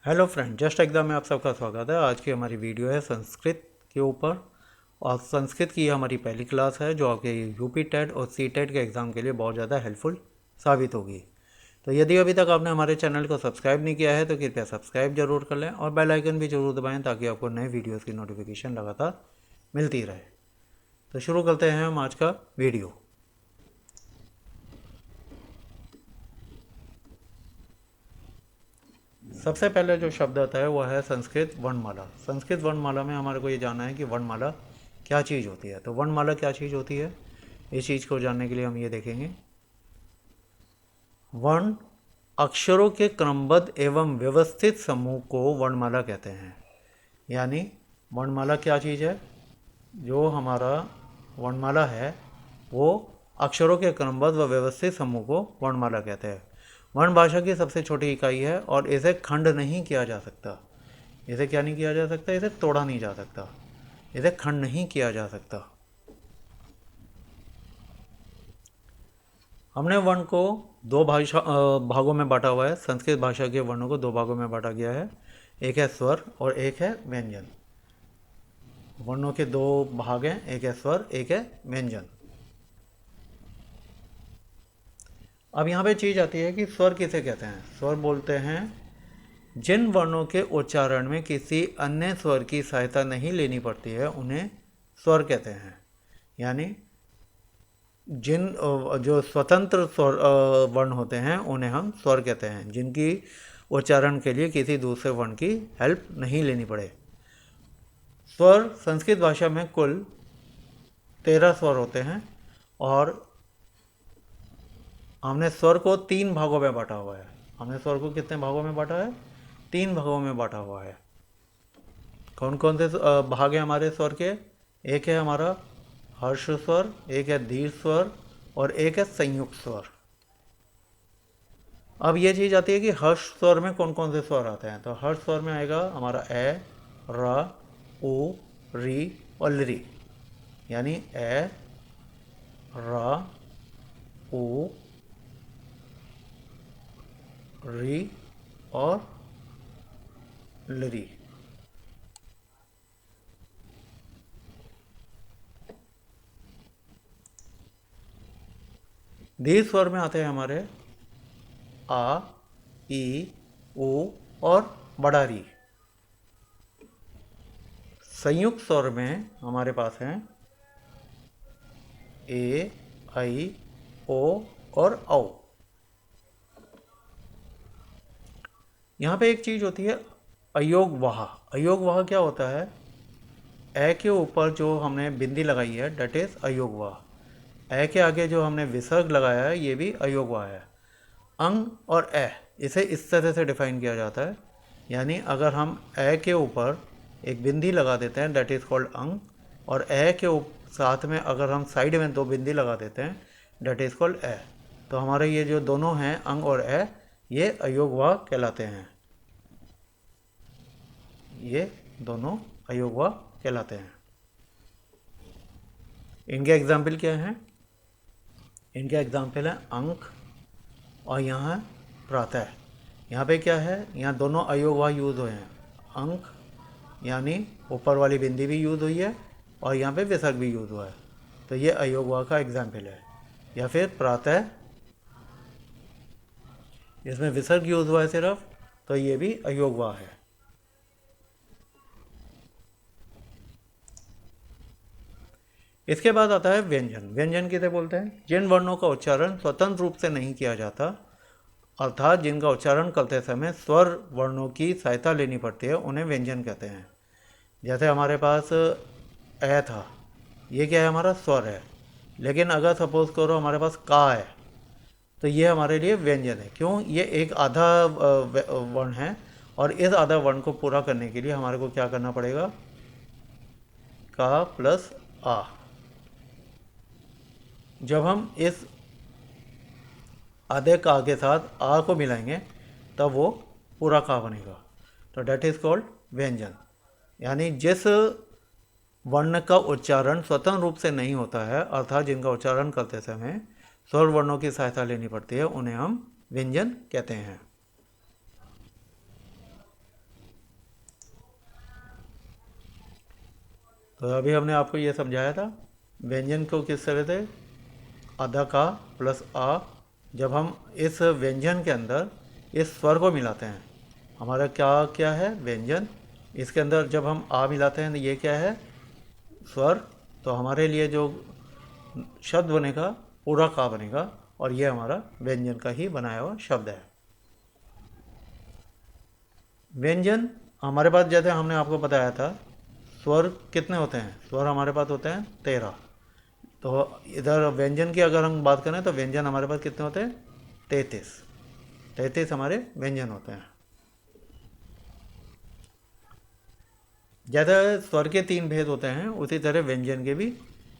Hello friend, just exam में आप सबका स्वागत है। आज की हमारी वीडियो है संस्कृत के ऊपर। और संस्कृत की हमारी पहली क्लास है जो आपके यूपी टेट और सी टेट के एग्ज़ाम के लिए बहुत ज़्यादा हेल्पफुल साबित होगी। तो यदि अभी तक आपने हमारे चैनल को सब्सक्राइब नहीं किया है तो कृपया सब्सक्राइब जरूर कर लें और बेल आइकन भी जरूर दबाएं ताकि आपको नए वीडियोज़ की नोटिफिकेशन लगातार मिलती रहे। तो शुरू करते हैं हम आज का वीडियो। सबसे पहले जो शब्द आता है वह है संस्कृत वर्णमाला। संस्कृत वर्णमाला में हमारे को ये जानना है कि वर्णमाला क्या चीज़ होती है। तो वर्णमाला क्या चीज़ होती है, इस चीज़ को जानने के लिए हम ये देखेंगे। वर्ण अक्षरों के क्रमबद्ध एवं व्यवस्थित समूह को वर्णमाला कहते हैं। यानी वर्णमाला क्या चीज़ है, जो हमारा वर्णमाला है वो अक्षरों के क्रमबद्ध व व्यवस्थित समूह को वर्णमाला कहते हैं। वर्ण भाषा की सबसे छोटी इकाई है और इसे खंड नहीं किया जा सकता। इसे क्या नहीं किया जा सकता, इसे तोड़ा नहीं जा सकता, इसे खंड नहीं किया जा सकता। हमने वर्ण को दो भागों में बांटा हुआ है। संस्कृत भाषा के वर्णों को दो भागों में बांटा गया है, एक है स्वर और एक है व्यंजन। वर्णों के दो भाग हैं, एक है स्वर, एक है व्यंजन। अब यहाँ पे चीज़ आती है कि स्वर किसे कहते हैं। स्वर बोलते हैं जिन वर्णों के उच्चारण में किसी अन्य स्वर की सहायता नहीं लेनी पड़ती है उन्हें स्वर कहते हैं। यानी जिन जो स्वतंत्र स्वर वर्ण होते हैं उन्हें हम स्वर कहते हैं, जिनकी उच्चारण के लिए किसी दूसरे वर्ण की हेल्प नहीं लेनी पड़े। स्वर संस्कृत भाषा में कुल 13 स्वर होते हैं और हमने स्वर को 3 भागों में बांटा हुआ है। हमने स्वर को कितने भागों में बांटा है, 3 भागों में बांटा हुआ है। कौन कौन से भाग हैं हमारे स्वर के, एक है हमारा हर्ष स्वर, एक है दीर्घ स्वर और एक है संयुक्त स्वर। अब ये चीज़ आती है कि हर्ष स्वर में कौन कौन से स्वर आते हैं। तो हर्ष स्वर में आएगा हमारा ए, र, उ, री और लरी। यानी ए, र, उ, री और लरी। दीर्घ स्वर में आते हैं हमारे आ, ई, उ और बड़ा री। संयुक्त स्वर में हमारे पास हैं ए, आई, ओ और औ। यहाँ पे एक चीज़ होती है अयोग वाह। अयोग वाह क्या होता है, ए के ऊपर जो हमने बिंदी लगाई है डेट इज अयोग वाह। ए के आगे जो हमने विसर्ग लगाया है ये भी अयोग वाह है। अंग और ए, इसे इस तरह से डिफाइन किया जाता है। यानी अगर हम ए के ऊपर एक बिंदी लगा देते हैं डेट इज़ कॉल्ड अंग, और ए के साथ में अगर हम साइड में 2 बिंदी लगा देते हैं डेट इज़ कॉल्ड ए, तो हमारे ये जो दोनों हैं अंग और ए, ये अयोग वाह कहलाते हैं। ये दोनों अयोग वाह कहलाते हैं। इनके एग्जाम्पल क्या हैं, इनके एग्जाम्पल हैं अंक और यहाँ प्रातः। यहाँ पे क्या है, यहाँ दोनों अयोग वाह यूज़ हुए हैं। अंक यानी ऊपर वाली बिंदी भी यूज़ हुई है और यहाँ पे विसर्ग भी यूज़ हुआ है, तो ये अयोग वाह का एग्जाम्पल है। या फिर प्रातः, इसमें विसर्ग यूज़ हुआ है सिर्फ, तो ये भी अयोग वाह है। इसके बाद आता है व्यंजन। व्यंजन किसे बोलते हैं, जिन वर्णों का उच्चारण स्वतंत्र रूप से नहीं किया जाता, अर्थात जिनका उच्चारण करते समय स्वर वर्णों की सहायता लेनी पड़ती है, उन्हें व्यंजन कहते हैं। जैसे हमारे पास ए था, ये क्या है, हमारा स्वर है। लेकिन अगर सपोज करो हमारे पास का है तो ये हमारे लिए व्यंजन है। क्यों, ये एक आधा वर्ण है और इस आधा वर्ण को पूरा करने के लिए हमारे को क्या करना पड़ेगा, का प्लस आ। जब हम इस आधे का के साथ आ को मिलाएंगे तब वो पूरा का बनेगा, तो डेट इज़ कॉल्ड व्यंजन। यानी जिस वर्ण का उच्चारण स्वतंत्र रूप से नहीं होता है, अर्थात जिनका उच्चारण करते समय स्वर वर्णों की सहायता लेनी पड़ती है, उन्हें हम व्यंजन कहते हैं। तो अभी हमने आपको ये समझाया था व्यंजन को किस तरह से अदा का प्लस आ, जब हम इस व्यंजन के अंदर इस स्वर को मिलाते हैं, हमारा क्या क्या है व्यंजन, इसके अंदर जब हम आ मिलाते हैं तो ये क्या है स्वर, तो हमारे लिए जो शब्द बनेगा पूरा का बनेगा, और ये हमारा व्यंजन का ही बनाया हुआ शब्द है। व्यंजन हमारे पास जैसे हमने आपको बताया था स्वर कितने होते हैं, स्वर हमारे पास होते हैं 13। तो इधर व्यंजन की अगर हम बात करें तो व्यंजन हमारे पास कितने होते हैं 33 हमारे व्यंजन होते हैं। जैसे स्वर के 3 भेद होते हैं उसी तरह व्यंजन के भी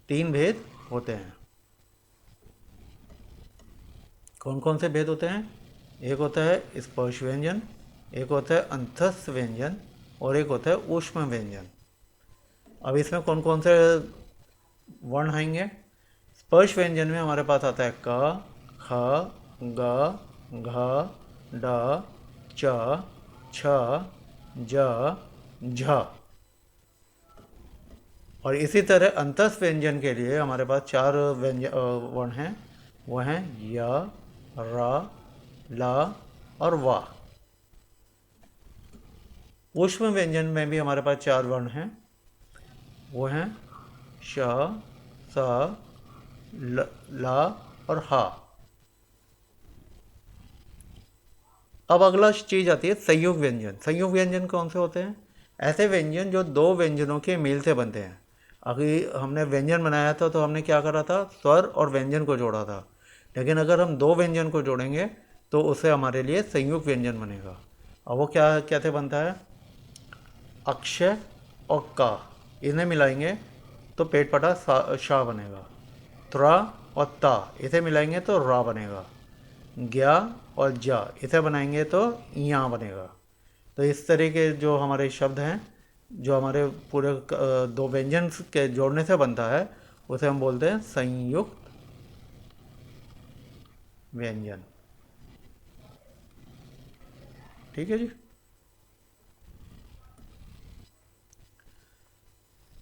3 भेद होते हैं। कौन कौन से भेद होते हैं? एक होता है स्पर्श व्यंजन, एक होता है अंतस्थ व्यंजन, और एक होता है ऊष्म व्यंजन। अब इसमें कौन कौन से वर्ण आएंगे? स्पर्श व्यंजन में हमारे पास आता है क, ख, ग, घ, ड, च, छ, ज, झ। और इसी तरह अंतस्थ व्यंजन के लिए हमारे पास 4 वर्ण हैं, वो हैं य, र, ल और व। ऊष्म व्यंजन में भी हमारे पास 4 वर्ण हैं, वो हैं श, स, ल और ह। अब अगला चीज आती है संयुग व्यंजन। संयुग व्यंजन कौन से होते हैं? ऐसे व्यंजन जो 2 व्यंजनों के मेल से बनते हैं। अगर हमने व्यंजन बनाया था तो हमने क्या करा था, स्वर और व्यंजन को जोड़ा था, लेकिन अगर हम 2 व्यंजन को जोड़ेंगे तो उससे हमारे लिए संयुग व्यंजन बनेगा। अब वो क्या कैसे बनता है? अक्षय और का इन्हें मिलाएंगे तो पेट पटा शा बनेगा। त्रा और ता इसे मिलाएंगे तो रा बनेगा। ज्ञा और जा इसे बनाएंगे तो या बनेगा। तो इस तरह के जो हमारे शब्द हैं, जो हमारे पूरे 2 व्यंजन के जोड़ने से बनता है, उसे हम बोलते हैं संयुक्त व्यंजन। ठीक है जी।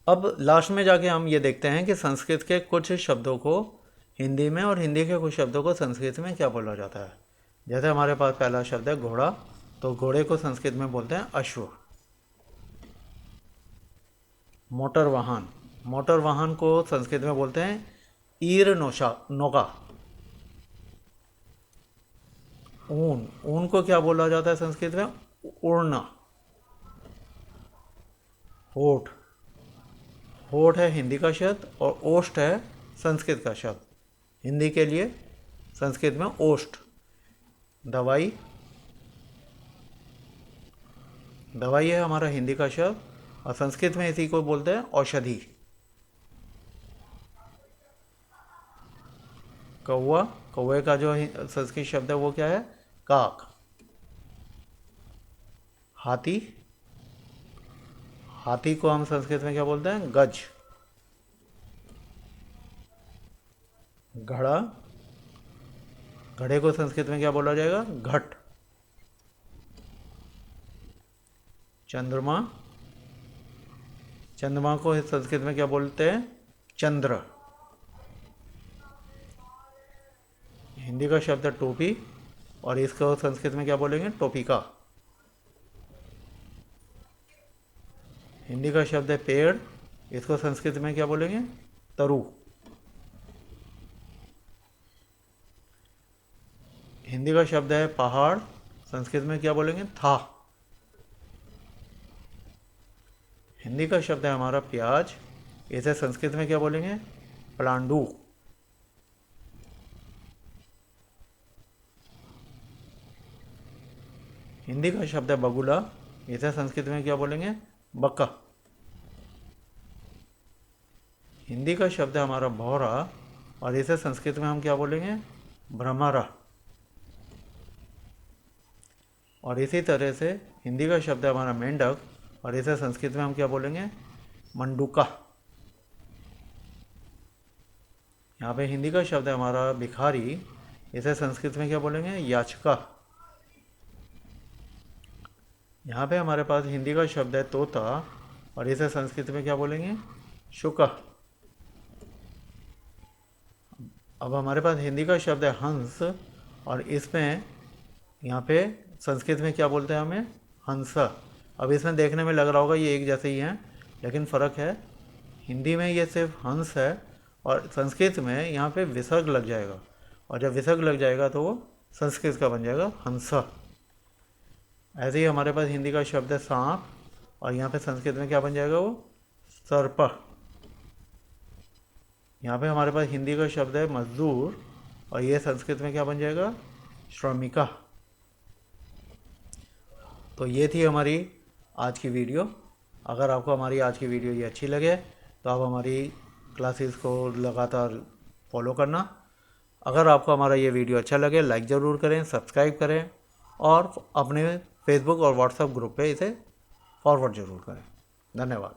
अब लास्ट में जाके हम ये देखते हैं कि संस्कृत के कुछ शब्दों को हिंदी में और हिंदी के कुछ शब्दों को संस्कृत में क्या बोला जाता है। जैसे हमारे पास पहला शब्द है घोड़ा, तो घोड़े को संस्कृत में बोलते हैं अश्व। मोटर वाहन, मोटर वाहन को संस्कृत में बोलते हैं ईर नौका। ऊन, ऊन को क्या बोला जाता है संस्कृत में? उड़ना। होठ, होठ है हिंदी का शब्द और ओष्ठ है संस्कृत का शब्द। हिंदी के लिए संस्कृत में ओष्ठ। दवाई, दवाई है हमारा हिंदी का शब्द और संस्कृत में इसी को बोलते हैं औषधि। कौवा, कौवे का जो संस्कृत शब्द है वो क्या है? काक। हाथी, हाथी को हम संस्कृत में क्या बोलते हैं? गज। घड़ा, घड़े को संस्कृत में क्या बोला जाएगा? घट। चंद्रमा, चंद्रमा को संस्कृत में क्या बोलते हैं? चंद्र। हिंदी का शब्द है टोपी और इसको संस्कृत में क्या बोलेंगे? टोपिका। हिंदी का शब्द है पेड़, इसको संस्कृत में क्या बोलेंगे? तरु। हिंदी का शब्द है पहाड़, संस्कृत में क्या बोलेंगे? था। हिंदी का शब्द है हमारा प्याज, इसे संस्कृत में क्या बोलेंगे? पलांडू। हिंदी का शब्द है बगुला, इसे संस्कृत में क्या बोलेंगे? बक्का। हिंदी का शब्द है हमारा भौरा और इसे संस्कृत में हम क्या बोलेंगे? भ्रमरा। और इसी तरह से हिंदी का शब्द है हमारा मेंढक और इसे संस्कृत में हम क्या बोलेंगे? मंडूका। यहाँ पे हिंदी का शब्द है हमारा भिखारी, इसे संस्कृत में क्या बोलेंगे? याचका। यहाँ पे हमारे पास हिंदी का शब्द है तोता और इसे संस्कृत में क्या बोलेंगे? शुक। अब हमारे पास हिंदी का शब्द है हंस, और इसमें यहाँ पे संस्कृत में क्या बोलते हैं हमें, हंस। अब इसमें देखने में लग रहा होगा ये एक जैसे ही हैं, लेकिन फ़र्क है। हिंदी में ये सिर्फ हंस है, और संस्कृत में यहाँ पे विसर्ग लग जाएगा, और जब विसर्ग लग जाएगा तो वो संस्कृत का बन जाएगा हंसा। ऐसे ही हमारे पास हिंदी का शब्द है सांप, और यहाँ पे संस्कृत में क्या बन जाएगा, वो सर्प। यहाँ पे हमारे पास हिंदी का शब्द है मजदूर, और ये संस्कृत में क्या बन जाएगा, श्रमिका। तो ये थी हमारी आज की वीडियो। अगर आपको हमारी आज की वीडियो ये अच्छी लगे तो आप हमारी क्लासेस को लगातार फॉलो करना। अगर आपको हमारा ये वीडियो अच्छा लगे, लाइक ज़रूर करें, सब्सक्राइब करें, और अपने फेसबुक और व्हाट्सएप ग्रुप पे इसे फॉरवर्ड ज़रूर करें। धन्यवाद।